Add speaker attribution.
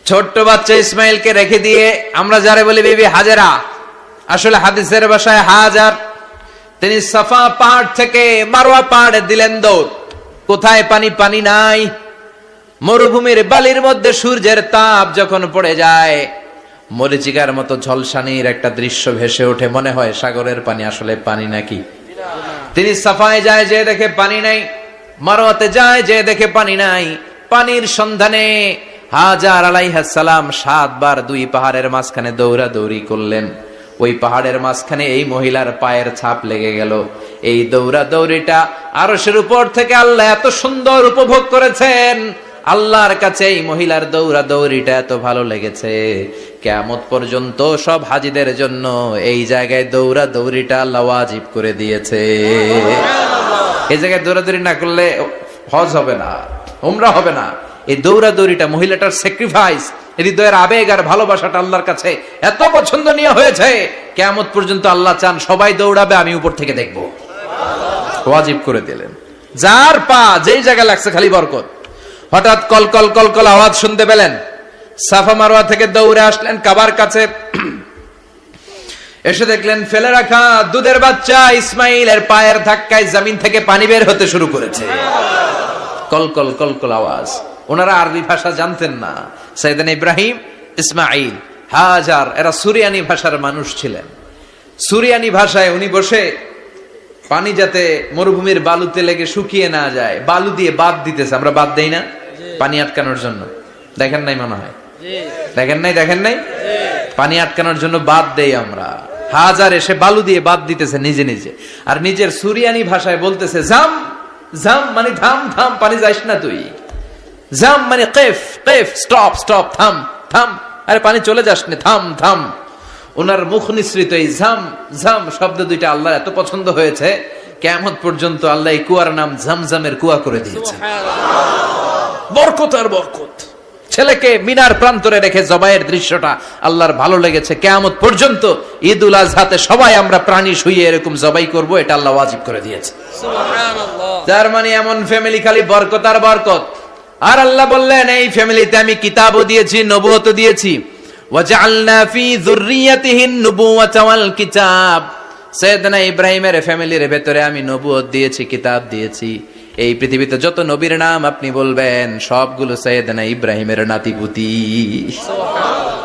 Speaker 1: ছোট্ট বাচ্চা ইসমাইলকে রেখে দিয়ে আমরা যারে বলি বিবি হাজেরা, আসলে হাদিসের ভাষায় হাজার, তিনি সাফা পাহাড় থেকে মারওয়া পাহাড়ে দিলেন দৌড়। কোথায় পানি? পানি নাই। মরুভূমির বালির মধ্যে সূর্যের তাপ যখন পড়ে যায়, মরিচিকার মতো ঝলসানির একটা দৃশ্য ভেসে ওঠে, মনে হয় সাগরের পানি, আসলে পানি নাকি। তিনি সাফায় যায়, যে দেখে পানি নাই। মারওয়াতে যায়, যে দেখে পানি নাই। পানির সন্ধানে হাজার আলাইহিস সালাম 7 বার 2 পাহাড়ের মাঝখানে দৌড়াদৌড়ি করলেন। ওই পাহাড়ের মাঝখানে এই মহিলার পায়ের ছাপ লেগে গেল। এই দৌড়াদৌড়িটা আরশের উপর থেকে আল্লাহ এত সুন্দর উপভোগ করেছেন। আল্লাহর কাছে এই মহিলার দৌড়াদৌড়িটা এত ভালো লেগেছে, কিয়ামত পর্যন্ত সব হাজীদের জন্য এই জায়গায় দৌড়াদৌড়িটা আল্লাহ ওয়াজিব করে দিয়েছে। এই জায়গায় দৌড়াদৌড়ি না করলে হজ হবে না, উমরা হবে না। এই দৌড়াদৌড়িটা, মহিলাটার স্যাক্রিফাইস, হৃদয়ের আবেগ আর ভালোবাসাটা আল্লাহর কাছে এত পছন্দনীয় হয়েছে, কিয়ামত পর্যন্ত আল্লাহ চান সবাই দৌড়াবে, আমি উপর থেকে দেখব। ওয়াজিব করে দিলেন। যার পা যেই জায়গায় লাগছে খালি বরকত। হঠাৎ কলকল কলকল আওয়াজ শুনতে পেলেন। সাফা মারওয়া থেকে দৌড়ে আসলেন কাবার কাছে। এসে দেখলেন ফেলে রাখা দুধের বাচ্চা ইসমাইলের পায়ের ধাক্কায় জমিন থেকে পানি বের হতে শুরু করেছে। কলকল কলকল আওয়াজ। ওনারা আরবি ভাষা জানতেন না। সাইয়েদনা ইব্রাহিম, ইসমাইল, হাজার, এরা সুরিয়ানি ভাষার মানুষ ছিলেন। সুরিয়ানি ভাষায় উনি বসে পানি যাতে মরুভূমির বালুতে লেগে শুকিয়ে না যায়, বালু দিয়ে বাদ দিতেছে। আমরা বাদ দেই না পানি আটকানোর জন্য? দেখেন নাই মনে হয়? দেখেন নাই? পানি আটকানোর জন্য বাদ দেই আমরা। হাজার এসে বালু দিয়ে বাদ দিতেছে নিজে নিজে, আর নিজের সুরিয়ানি ভাষায় বলতেছে জাম জাম, মানে থাম থাম, পানি যাইস না তুই। জাম মানে কেফ কেফ, স্টপ স্টপ, থাম থাম, আরে পানি চলে যাস না, থাম থাম। ওনার মুখ নিঃসৃত এই ঝাম ঝাম শব্দ দুইটা আল্লাহ এত পছন্দ হয়েছে, কিয়ামত পর্যন্ত আল্লাহ এই কুয়ার নাম ঝমঝমের কুয়া করে দিয়েছে। বরকত আর বরকত। ছেলেকে মিনার প্রান্তরে রেখে জবাইয়ের দৃশ্যটা আল্লাহর ভালো লেগেছে। কিয়ামত পর্যন্ত ঈদুল আজহাতে সবাই আমরা প্রাণী শুইয়ে এরকম জবাই করব, এটা আল্লাহ ওয়াজিব করে দিয়েছে। সুবহানাল্লাহ। তার মানে এমন ফ্যামিলি খালি বরকত আর বরকত। আর আল্লাহ বললেন এই ফ্যামিলিতে আমি কিতাবও দিয়েছি, নবুয়তও দিয়েছি। ওয়াজআলনা ফি যুররিয়াতিহি আন-নুবুওয়াতা ওয়াল কিতাব। সাইয়েদনা ইব্রাহিমের ফ্যামিলির ভেতরে আমি নবুয়ত দিয়েছি, কিতাব দিয়েছি। এই পৃথিবীতে যত নবীর নাম আপনি বলবেন সবগুলো সাইয়েদনা ইব্রাহিমের নাতিপুতি। সুবহানাল্লাহ।